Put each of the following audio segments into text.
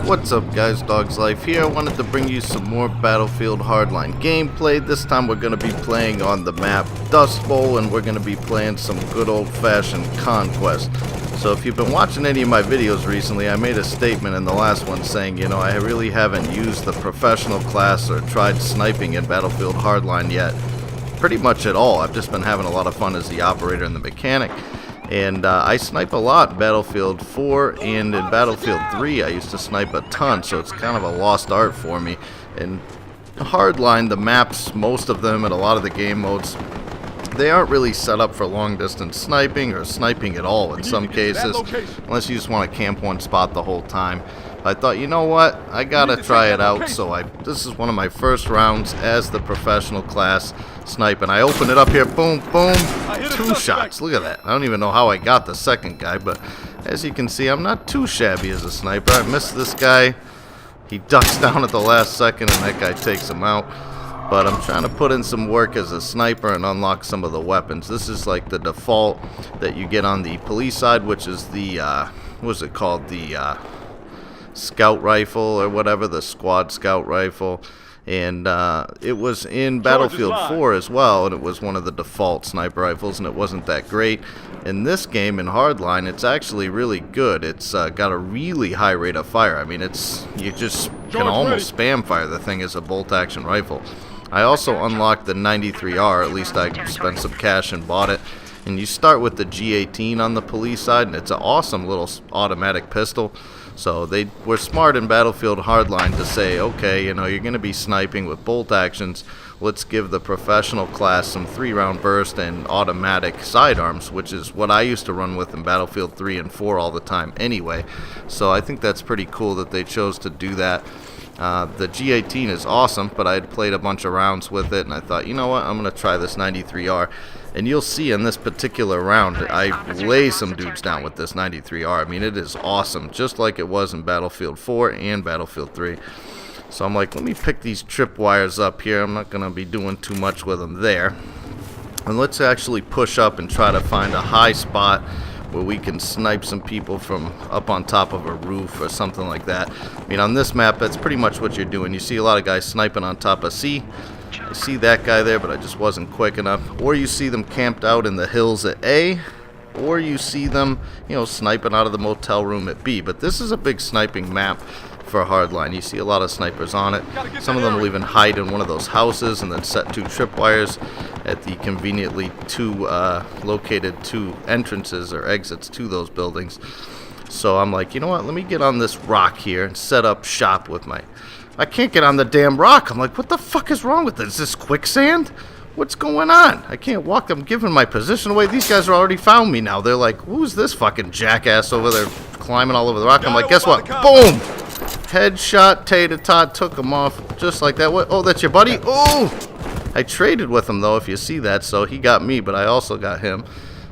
What's up guys, Dog's Life here. I wanted to bring you some more Battlefield Hardline gameplay. This time we're going to be playing on the map Dust Bowl, and we're going to be playing some good old-fashioned Conquest. So if you've been watching any of my videos recently, I made a statement in the last one saying, you know, I really haven't used the professional class or tried sniping in Battlefield Hardline yet. Pretty much at all. I've just been having a lot of fun as the operator and the mechanic. And I snipe a lot in Battlefield 4, and in Battlefield 3 I used to snipe a ton, so it's kind of a lost art for me. And Hardline, the maps, most of them and a lot of the game modes, they aren't really set up for long distance sniping or sniping at all in some cases, unless you just want to camp one spot the whole time. I thought, you know what, I gotta try it out, so this is one of my first rounds as the professional class sniping. I open it up here, boom, boom, 2 shots. Look at that. I don't even know how I got the second guy, but as you can see, I'm not too shabby as a sniper. I missed this guy. He ducks down at the last second, and that guy takes him out. But I'm trying to put in some work as a sniper and unlock some of the weapons. This is like the default that you get on the police side, which is the, what's it called? The, scout rifle or whatever, the squad scout rifle. And it was in Battlefield 4 as well, and it was one of the default sniper rifles, and it wasn't that great. In this game, in Hardline, it's actually really good. It's got a really high rate of fire. I mean, you just can almost spam fire the thing as a bolt action rifle. I also unlocked the 93R, at least I spent some cash and bought it. And you start with the G18 on the police side, and it's an awesome little automatic pistol. So they were smart in Battlefield Hardline to say, okay, you know, you're going to be sniping with bolt actions. Let's give the professional class some 3-round burst and automatic sidearms, which is what I used to run with in Battlefield 3 and 4 all the time anyway. So I think that's pretty cool that they chose to do that. The G18 is awesome, but I had played a bunch of rounds with it, and I thought, you know what, I'm going to try this 93R. And you'll see in this particular round, I lay some dudes down with this 93R. I mean, it is awesome, just like it was in Battlefield 4 and Battlefield 3. So I'm like, let me pick these tripwires up here. I'm not going to be doing too much with them there. And let's actually push up and try to find a high spot where we can snipe some people from up on top of a roof or something like that. I mean, on this map, that's pretty much what you're doing. You see a lot of guys sniping on top of C. I see that guy there, but I just wasn't quick enough. Or you see them camped out in the hills at A, or you see them, you know, sniping out of the motel room at B. But this is a big sniping map for Hardline. You see a lot of snipers on it. Some of them will even hide in one of those houses and then set 2 tripwires at the conveniently located 2 entrances or exits to those buildings. So I'm like, you know what, let me get on this rock here and set up shop with my... I can't get on the damn rock. I'm like, what the fuck is wrong with this? Is this quicksand? What's going on? I can't walk. I'm giving my position away. These guys are already found me now. They're like, who's this fucking jackass over there climbing all over the rock? I'm like, guess what? Boom! Headshot, tater-tot, took him off just like that. What? Oh, that's your buddy? Oh! I traded with him, though, if you see that. So he got me, but I also got him.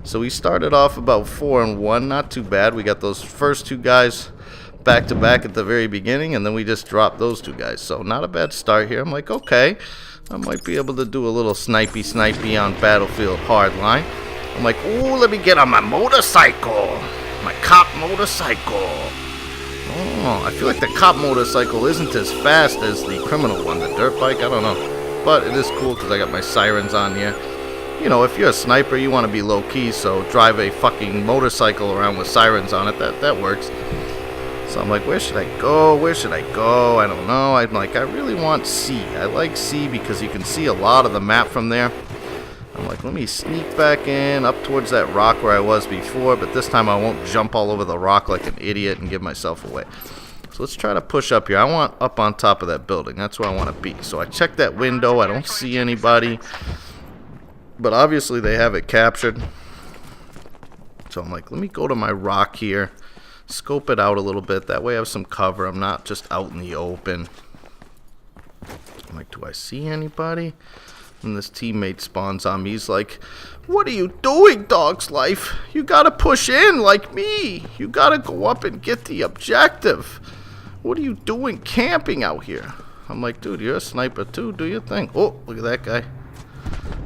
So we started off about 4-1. Not too bad. We got those first 2 guys back to back at the very beginning, and then we just dropped those 2 guys. So not a bad start here. I'm like, okay, I might be able to do a little snipey on Battlefield Hardline. I'm like, ooh, let me get on my motorcycle, my cop motorcycle. Oh, I feel like the cop motorcycle isn't as fast as the criminal one, the dirt bike. I don't know, but it is cool because I got my sirens on here. You know, if you're a sniper, you want to be low key, so drive a fucking motorcycle around with sirens on it. That works. So I'm like, where should I go? Where should I go? I don't know. I'm like, I really want C. I like C because you can see a lot of the map from there. I'm like, let me sneak back in up towards that rock where I was before, but this time I won't jump all over the rock like an idiot and give myself away. So let's try to push up here. I want up on top of that building. That's where I want to be. So I check that window. I don't see anybody, but obviously they have it captured. So I'm like, let me go to my rock here. Scope it out a little bit. That way I have some cover. I'm not just out in the open. I'm like, do I see anybody? And this teammate spawns on me. He's like, what are you doing, Dog's Life? You gotta push in like me. You gotta go up and get the objective. What are you doing camping out here? I'm like, dude, you're a sniper too. Do your thing. Oh, look at that guy.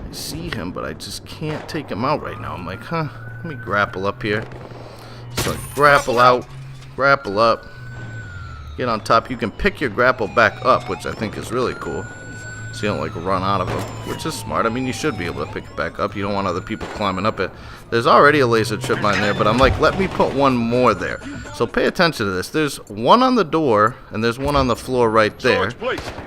I see him, but I just can't take him out right now. I'm like, huh, let me grapple up here. So I grapple out, grapple up, Get on top. You can pick your grapple back up, which I think is really cool. So you don't like run out of them, which is smart. I mean, you should be able to pick it back up. You don't want other people climbing up it. There's already a laser trip mine there, but I'm like, let me put one more there. So pay attention to this. There's one on the door, and there's one on the floor right there.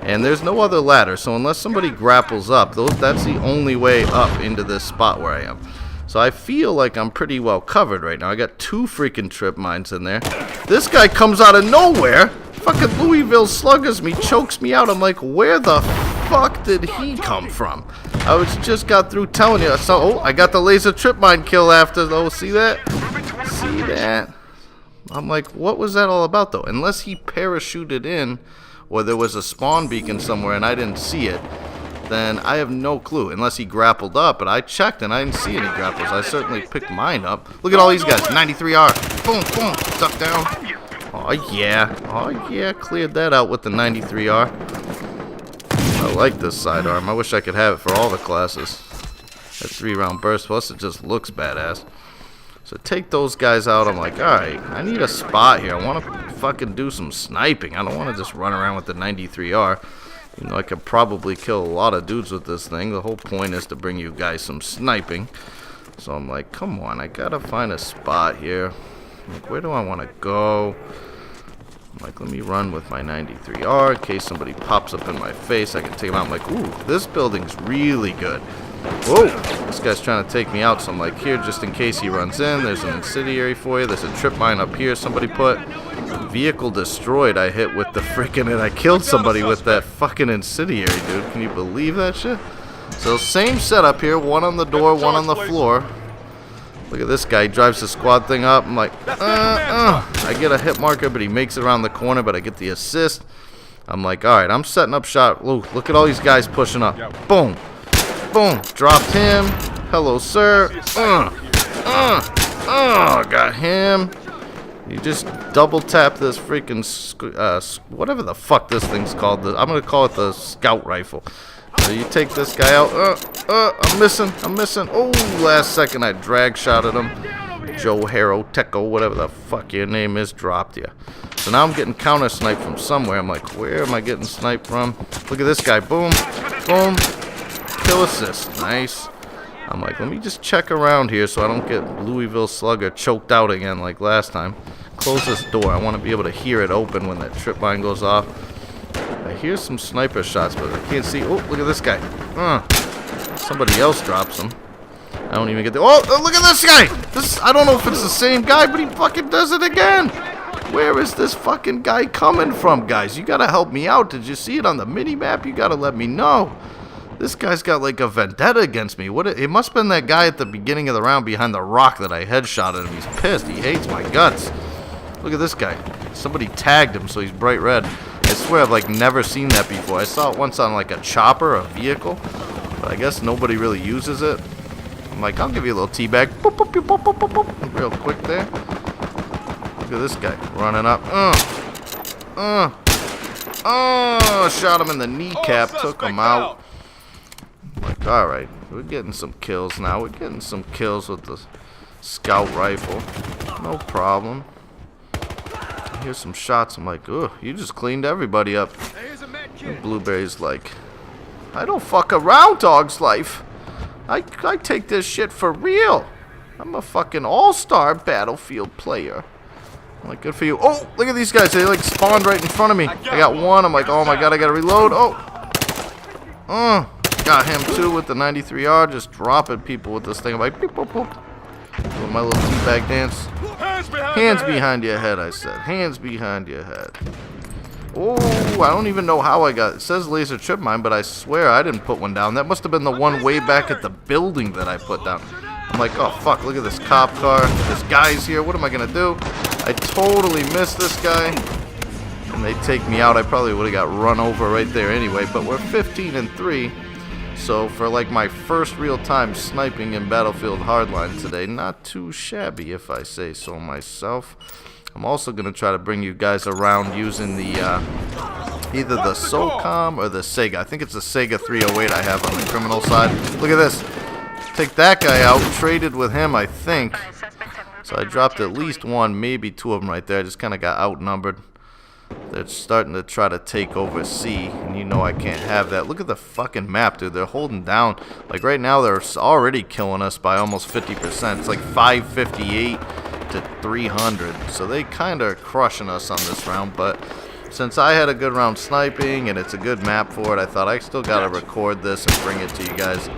And there's no other ladder, so unless somebody grapples up, that's the only way up into this spot where I am. So I feel like I'm pretty well covered right now. I got 2 freaking trip mines in there. This guy comes out of nowhere. Fucking Louisville sluggers me, chokes me out. I'm like, where the fuck did he come from? I just got through telling you. So, oh, I got the laser trip mine kill after. Oh, see that? See that? I'm like, what was that all about, though? Unless he parachuted in, or there was a spawn beacon somewhere and I didn't see it, then I have no clue. Unless he grappled up, but I checked and I didn't see any grapples. I certainly picked mine up. Look at all these guys. 93R. Boom, boom. Duck down. Oh yeah, cleared that out with the 93R. I like this sidearm. I wish I could have it for all the classes. That 3-round burst, plus it just looks badass. So take those guys out. I'm like, alright, I need a spot here. I want to fucking do some sniping. I don't want to just run around with the 93R. You know, I could probably kill a lot of dudes with this thing. The whole point is to bring you guys some sniping. So I'm like, come on, I gotta find a spot here. Like, where do I want to go? I'm like, let me run with my 93R in case somebody pops up in my face. I can take him out. I'm like, ooh, this building's really good. Whoa, this guy's trying to take me out. So I'm like, here, just in case he runs in. There's an incendiary for you. There's a trip mine up here somebody put. Vehicle destroyed. I hit with the freaking, and I killed somebody with that fucking incendiary, dude. Can you believe that shit? So same setup here. One on the door, one on the floor. Look at this guy. He drives the squad thing up. I'm like, I get a hit marker, but he makes it around the corner, but I get the assist. I'm like, alright, I'm setting up shot. Look at all these guys pushing up. Boom. Boom. Dropped him. Hello, sir. Got him. You just double tap this freaking, whatever the fuck this thing's called. I'm going to call it the scout rifle. So you take this guy out. I'm missing. Oh, last second I drag shotted him. Joe Haro Teco, whatever the fuck your name is, dropped you. So now I'm getting counter sniped from somewhere. I'm like, where am I getting sniped from? Look at this guy. Boom. Boom. Kill assist. Nice. I'm like, let me just check around here so I don't get Louisville Slugger choked out again like last time. Close this door. I want to be able to hear it open when that trip mine goes off. I hear some sniper shots, but I can't see. Oh, look at this guy. Somebody else drops him. I don't even get the. Oh, look at this guy. I don't know if it's the same guy, but he fucking does it again. Where is this fucking guy coming from, guys? You gotta help me out. Did you see it on the mini-map? You gotta let me know. This guy's got like a vendetta against me. It must have been that guy at the beginning of the round behind the rock that I headshotted him. He's pissed. He hates my guts. Look at this guy. Somebody tagged him, so he's bright red. I swear I've like never seen that before. I saw it once on like a chopper, a vehicle, but I guess nobody really uses it. I'm like, I'll give you a little teabag. Boop, boop, boop, boop, boop, boop. Real quick there. Look at this guy running up. Shot him in the kneecap, took him out. Like, alright, we're getting some kills now. We're getting some kills with the scout rifle. No problem. I hear some shots. I'm like, ugh, you just cleaned everybody up. And Blueberry's like, I don't fuck around, dog's life. I take this shit for real. I'm a fucking all-star Battlefield player. I'm like, good for you. Oh, look at these guys. They like spawned right in front of me. I got one. I'm like, oh my god, I gotta reload. Oh. Got him too with the 93R, just dropping people with this thing. I'm like, beep, boop, boop. Doing my little teabag dance. Hands behind your head, I said. Hands behind your head. Oh, I don't even know how I got it. It says laser trip mine, but I swear I didn't put one down. That must have been the one way back at the building that I put down. I'm like, oh fuck, look at this cop car. This guy's here. What am I gonna do? I totally missed this guy. And they take me out. I probably would have got run over right there anyway, but we're 15-3. So for like my first real time sniping in Battlefield Hardline today, not too shabby if I say so myself. I'm also going to try to bring you guys around using the either the SOCOM or the Sega. I think it's the Sega 308 I have on the criminal side. Look at this. Take that guy out. Traded with him, I think. So I dropped at least one, maybe two of them right there. I just kind of got outnumbered. They're starting to try to take over C, and you know I can't have that. Look at the fucking map, dude. They're holding down. Like right now, they're already killing us by almost 50%. It's like 558 to 300. So they kind of crushing us on this round, but since I had a good round sniping and it's a good map for it, I thought I still gotta record this and bring it to you guys,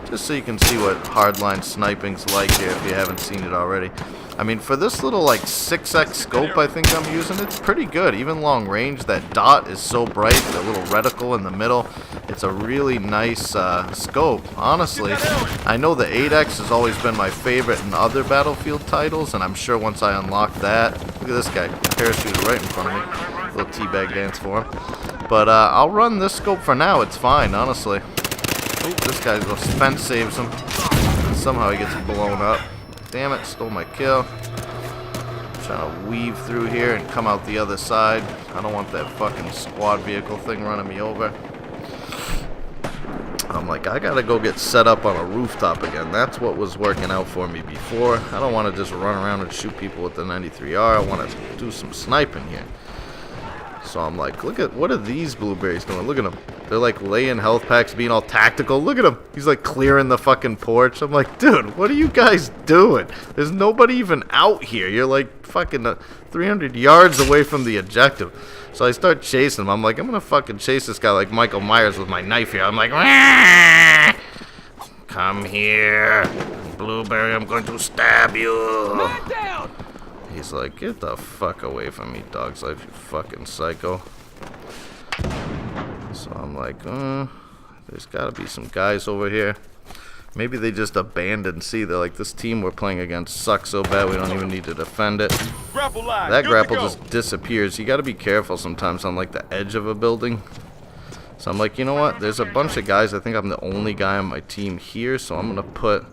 just so you can see what hardline sniping's like here if you haven't seen it already. I mean, for this little like 6x scope I think I'm using, it's pretty good. Even long range, that dot is so bright, the little reticle in the middle. It's a really nice scope, honestly. I know the 8x has always been my favorite in other Battlefield titles, and I'm sure once I unlock that, look at this guy, parachuted right in front of me. Little teabag dance for him. But I'll run this scope for now, it's fine, honestly. Oh, this guy's little fence saves him. And somehow he gets blown up. Damn it, stole my kill. Trying to weave through here and come out the other side. I don't want that fucking squad vehicle thing running me over. I'm like, I gotta go get set up on a rooftop again. That's what was working out for me before. I don't want to just run around and shoot people with the 93R. I want to do some sniping here. So I'm like, look at, what are these blueberries doing? Look at them. They're like laying health packs, being all tactical. Look at him. He's like clearing the fucking porch. I'm like, dude, what are you guys doing? There's nobody even out here. You're like fucking 300 yards away from the objective. So I start chasing him. I'm like, I'm going to fucking chase this guy like Michael Myers with my knife here. I'm like, Wah! Come here, blueberry, I'm going to stab you. Man down. He's like, get the fuck away from me, dog's life, you fucking psycho. So I'm like, there's gotta be some guys over here. Maybe they just abandoned C. They're like, this team we're playing against sucks so bad we don't even need to defend it. That grapple just disappears. You gotta be careful sometimes on like the edge of a building. So I'm like, you know what? There's a bunch of guys. I think I'm the only guy on my team here, so I'm gonna put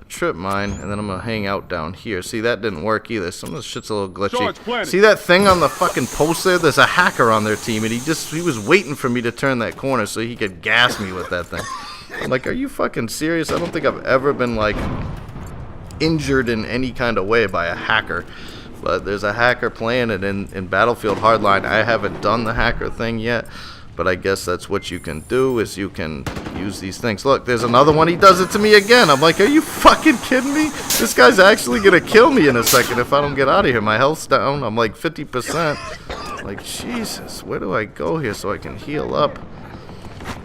a trip mine, and then I'm gonna hang out down here. See, that didn't work either. Some of this shit's a little glitchy. See that thing on the fucking post there? There's a hacker on their team, and he was waiting for me to turn that corner so he could gas me with that thing. I'm like, are you fucking serious? I don't think I've ever been like injured in any kind of way by a hacker. But there's a hacker playing it in Battlefield Hardline. I haven't done the hacker thing yet, but I guess that's what you can do, is you can use these things. Look, there's another one. He does it to me again. I'm like, are you fucking kidding me? This guy's actually going to kill me in a second if I don't get out of here. My health's down. I'm like 50%. Like, Jesus, where do I go here so I can heal up?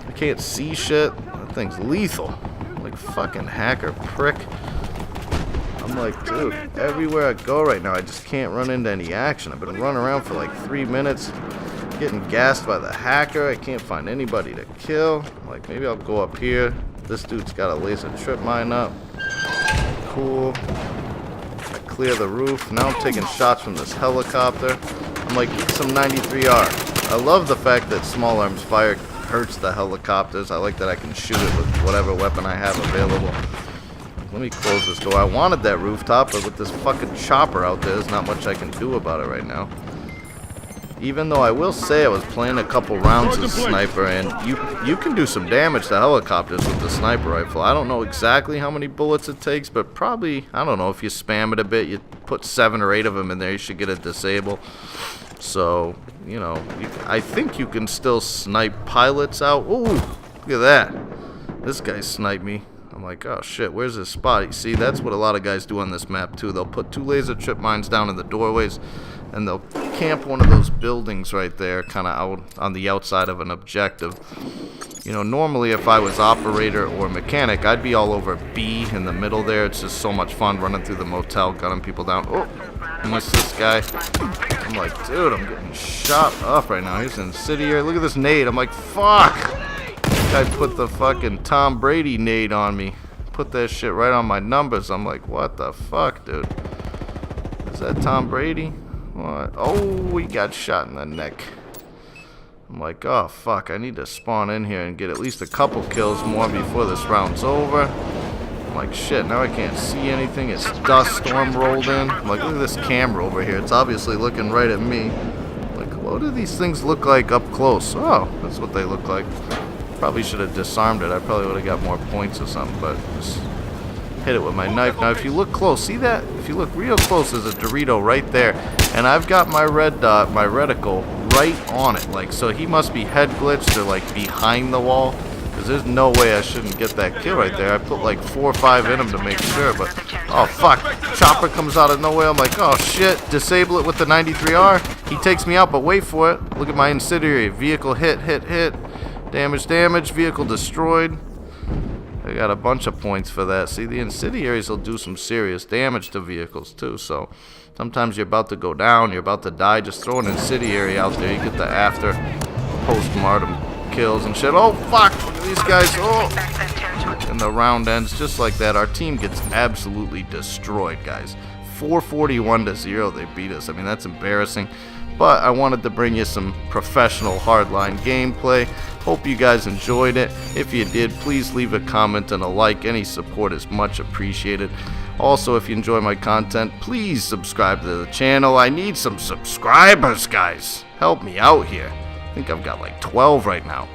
I can't see shit. That thing's lethal. Like, fucking hacker prick. I'm like, dude, everywhere I go right now, I just can't run into any action. I've been running around for like 3 minutes. Getting gassed by the hacker. I can't find anybody to kill. Like, maybe I'll go up here. This dude's got a laser trip mine up. Cool. I clear the roof. Now I'm taking shots from this helicopter. I'm like, eat some 93R. I love the fact that small arms fire hurts the helicopters. I like that I can shoot it with whatever weapon I have available. Let me close this door. I wanted that rooftop, but with this fucking chopper out there, there's not much I can do about it right now. Even though I will say I was playing a couple rounds as a sniper, and you can do some damage to helicopters with the sniper rifle. I don't know exactly how many bullets it takes, but probably, I don't know, if you spam it a bit, you put 7 or 8 of them in there, you should get a disable. So, you know, I think you can still snipe pilots out. Ooh, look at that. This guy sniped me. I'm like, oh shit, where's his spot? You see, that's what a lot of guys do on this map too. They'll put 2 laser trip mines down in the doorways, and they'll camp one of those buildings right there, kind of out on the outside of an objective. You know, normally if I was operator or mechanic, I'd be all over B in the middle there. It's just so much fun running through the motel, gunning people down. Oh, I missed this guy. I'm like, dude, I'm getting shot up right now. He's incendiary. Look at this nade. I'm like, fuck. This guy put the fucking Tom Brady nade on me. Put that shit right on my numbers. I'm like, what the fuck, dude? Is that Tom Brady? What? Oh, he got shot in the neck. I'm like, oh fuck, I need to spawn in here and get at least a couple kills more before this round's over. I'm like, shit, now I can't see anything. It's dust storm rolled in. I'm like, look at this camera over here. It's obviously looking right at me. I'm like, what do these things look like up close? Oh, that's what they look like. Probably should have disarmed it. I probably would have got more points or something, but just hit it with my knife. Now, if you look close, see that? If you look real close, there's a Dorito right there. And I've got my red dot, my reticle, right on it. Like, so he must be head glitched or like behind the wall, because there's no way I shouldn't get that kill right there. I put like 4 or 5 in him to make sure, but oh fuck, chopper comes out of nowhere. I'm like, oh shit, disable it with the 93R. He takes me out, but wait for it. Look at my incendiary. Vehicle hit. Damage, vehicle destroyed. I got a bunch of points for that. See, the incendiaries will do some serious damage to vehicles too, so sometimes you're about to go down, you're about to die, just throw an incendiary out there, you get the after post-mortem kills and shit. Oh fuck, look at these guys. Oh, and the round ends just like that. Our team gets absolutely destroyed, guys. 441-0 they beat us. I mean, that's embarrassing, but I wanted to bring you some professional hardline gameplay. Hope you guys enjoyed it. If you did, please leave a comment and a like. Any support is much appreciated. Also, if you enjoy my content, please subscribe to the channel. I need some subscribers, guys. Help me out here. I think I've got like 12 right now.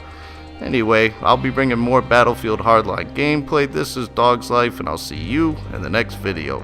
Anyway, I'll be bringing more Battlefield Hardline gameplay. This is Dog's Life, and I'll see you in the next video.